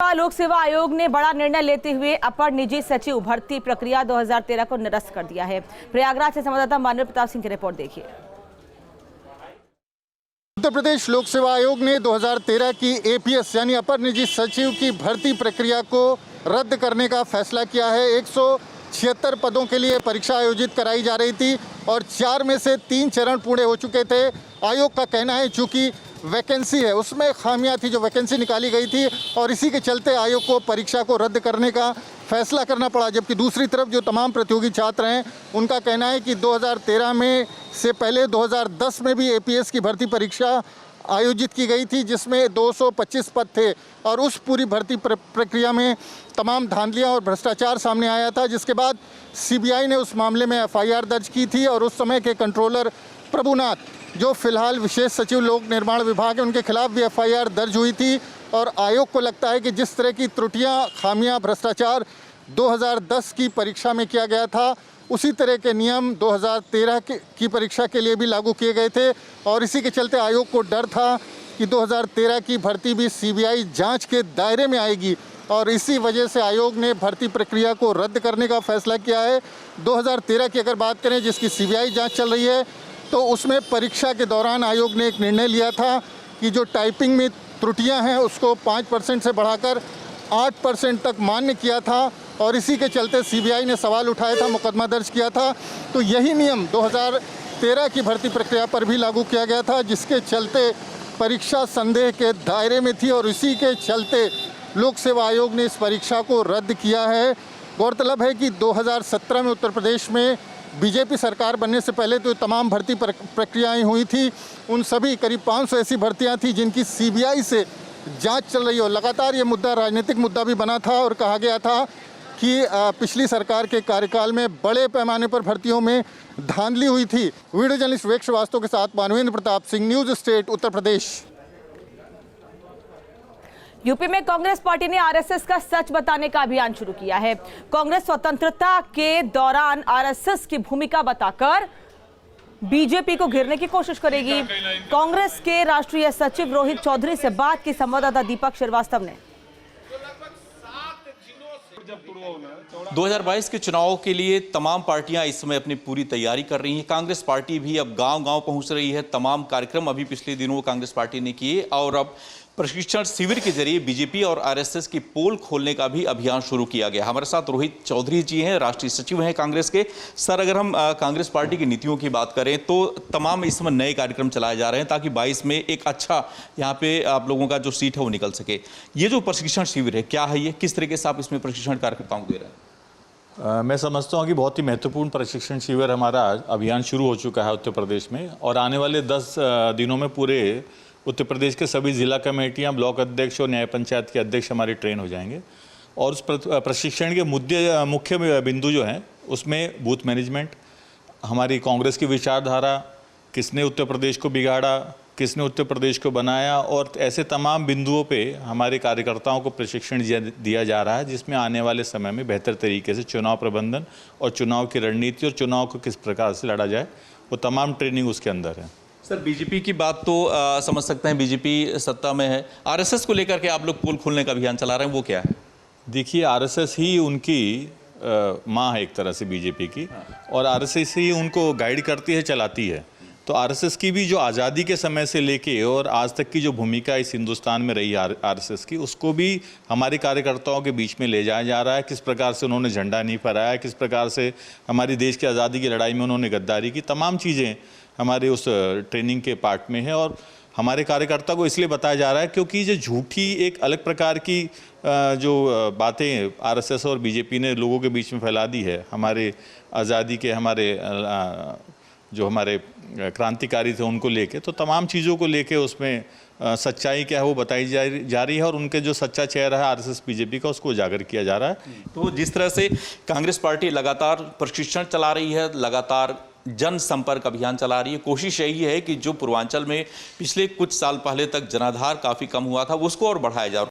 लोक सेवा आयोग ने बड़ा निर्णय लेते हुए अपर निजी सचिव भर्ती प्रक्रिया 2013 को निरस्त कर दिया है। प्रयागराज से संवाददाता मानव प्रताप सिंह की रिपोर्ट देखिए। उत्तर प्रदेश लोक सेवा आयोग ने 2013 की एपीएस यानी अपर निजी सचिव की भर्ती प्रक्रिया को रद्द करने का फैसला किया है। 176 पदों के लिए परीक्षा आयोजित कराई जा रही थी और 4 में से 3 चरण पूरे हो चुके थे। आयोग का कहना है चूंकि वैकेंसी है उसमें खामियां थी जो वैकेंसी निकाली गई थी और इसी के चलते आयोग को परीक्षा को रद्द करने का फैसला करना पड़ा। जबकि दूसरी तरफ जो तमाम प्रतियोगी छात्र हैं उनका कहना है कि 2013 में से पहले 2010 में भी एपीएस की भर्ती परीक्षा आयोजित की गई थी जिसमें 225 पद थे और उस पूरी भर्ती प्रक्रिया में तमाम धांधलियां और भ्रष्टाचार सामने आया था, जिसके बाद सीबीआई ने उस मामले में एफआईआर दर्ज की थी और उस समय के कंट्रोलर प्रभुनाथ जो फिलहाल विशेष सचिव लोक निर्माण विभाग है उनके खिलाफ भी एफआईआर दर्ज हुई थी। और आयोग को लगता है कि जिस तरह की त्रुटियां, खामियां, भ्रष्टाचार 2010 की परीक्षा में किया गया था उसी तरह के नियम 2013 की परीक्षा के लिए भी लागू किए गए थे और इसी के चलते आयोग को डर था कि 2013 की भर्ती भी सीबीआई जांच के दायरे में आएगी और इसी वजह से आयोग ने भर्ती प्रक्रिया को रद्द करने का फैसला किया है। 2013 की अगर बात करें जिसकी सीबीआई जांच चल रही है तो उसमें परीक्षा के दौरान आयोग ने एक निर्णय लिया था कि जो टाइपिंग में त्रुटियां हैं उसको 5% से बढ़ाकर 8% तक मान्य किया था और इसी के चलते सीबीआई ने सवाल उठाया था, मुकदमा दर्ज किया था। तो यही नियम 2013 की भर्ती प्रक्रिया पर भी लागू किया गया था जिसके चलते परीक्षा संदेह के दायरे में थी और इसी के चलते लोक सेवा आयोग ने इस परीक्षा को रद्द किया है। गौरतलब है कि 2017 में उत्तर प्रदेश में बीजेपी सरकार बनने से पहले तो तमाम भर्ती प्रक्रियाएं हुई थी, उन सभी करीब 500 ऐसी भर्तियां थी जिनकी सीबीआई से जांच चल रही हो। लगातार ये मुद्दा राजनीतिक मुद्दा भी बना था और कहा गया था कि पिछली सरकार के कार्यकाल में बड़े पैमाने पर भर्तियों में धांधली हुई थी। वीडियो जर्नलिस्ट विवेक श्रीवास्तव के साथ Manvendra Pratap Singh, news state, Uttar Pradesh. UP में कांग्रेस पार्टी ने आरएसएस का सच बताने का अभियान शुरू किया है। कांग्रेस स्वतंत्रता के दौरान आरएसएस की भूमिका बताकर बीजेपी को घेरने की कोशिश करेगी। कांग्रेस के राष्ट्रीय सचिव रोहित चौधरी से बात की संवाददाता दीपक श्रीवास्तव ने। 2022 के चुनाव के लिए तमाम पार्टियां इस समय अपनी पूरी तैयारी कर रही हैं। कांग्रेस पार्टी भी अब गांव-गांव पहुंच रही है। तमाम कार्यक्रम अभी पिछले दिनों कांग्रेस पार्टी ने किए और अब प्रशिक्षण शिविर के जरिए बीजेपी और आरएसएस की पोल खोलने का भी अभियान शुरू किया गया। हमारे साथ रोहित चौधरी जी हैं, राष्ट्रीय सचिव हैं कांग्रेस के। सर, अगर हम कांग्रेस पार्टी की नीतियों की बात करें तो तमाम इस समय नए कार्यक्रम चलाए जा रहे हैं ताकि 22 में एक अच्छा यहाँ पे आप लोगों का जो सीट है वो निकल सके। ये जो प्रशिक्षण शिविर है क्या है, ये किस तरीके से आप इसमें प्रशिक्षण कार्यकर्ताओं को दे रहे हैं? मैं समझता हूँ कि बहुत ही महत्वपूर्ण प्रशिक्षण शिविर हमारा अभियान शुरू हो चुका है उत्तर प्रदेश में और आने वाले 10 दिनों में पूरे उत्तर प्रदेश के सभी जिला कमेटियां, ब्लॉक अध्यक्ष और न्याय पंचायत के अध्यक्ष हमारे ट्रेन हो जाएंगे और उस प्रशिक्षण के मुख्य बिंदु जो हैं उसमें बूथ मैनेजमेंट, हमारी कांग्रेस की विचारधारा, किसने उत्तर प्रदेश को बिगाड़ा, किसने उत्तर प्रदेश को बनाया और ऐसे तमाम बिंदुओं पे हमारे कार्यकर्ताओं को प्रशिक्षण दिया जा रहा है जिसमें आने वाले समय में बेहतर तरीके से चुनाव प्रबंधन और चुनाव की रणनीति और चुनाव को किस प्रकार से लड़ा जाए वो तमाम ट्रेनिंग उसके अंदर है। सर, बीजेपी की बात तो समझ सकते हैं, बीजेपी सत्ता में है। आरएसएस को लेकर के आप लोग पोल खोलने का अभियान चला रहे हैं, वो क्या है? देखिए, आरएसएस ही उनकी माँ है एक तरह से बीजेपी की और आरएसएस ही उनको गाइड करती है, चलाती है। तो आरएसएस की भी जो आज़ादी के समय से लेके और आज तक की जो भूमिका इस हिंदुस्तान में रही आरएसएस की, उसको भी हमारे कार्यकर्ताओं के बीच में ले जाया जा रहा है। किस प्रकार से उन्होंने झंडा नहीं फहराया, किस प्रकार से हमारी देश की आज़ादी की लड़ाई में उन्होंने गद्दारी की, तमाम चीज़ें हमारे उस ट्रेनिंग के पार्ट में है और हमारे कार्यकर्ता को इसलिए बताया जा रहा है क्योंकि जो झूठी एक अलग प्रकार की जो बातें आरएसएस और बीजेपी ने लोगों के बीच में फैला दी है, हमारे आज़ादी के हमारे जो हमारे क्रांतिकारी थे उनको लेके, तो तमाम चीज़ों को लेके उसमें सच्चाई क्या है वो बताई जा रही है और उनके जो सच्चा चेहरा है आरएसएस बीजेपी का उसको उजागर किया जा रहा है। तो जिस तरह से कांग्रेस पार्टी लगातार प्रशिक्षण चला रही है, लगातार जन संपर्क अभियान चला रही है, कोशिश यही है कि जो पूर्वांचल में पिछले कुछ साल पहले तक जनाधार काफ़ी कम हुआ था उसको और बढ़ाया जाए।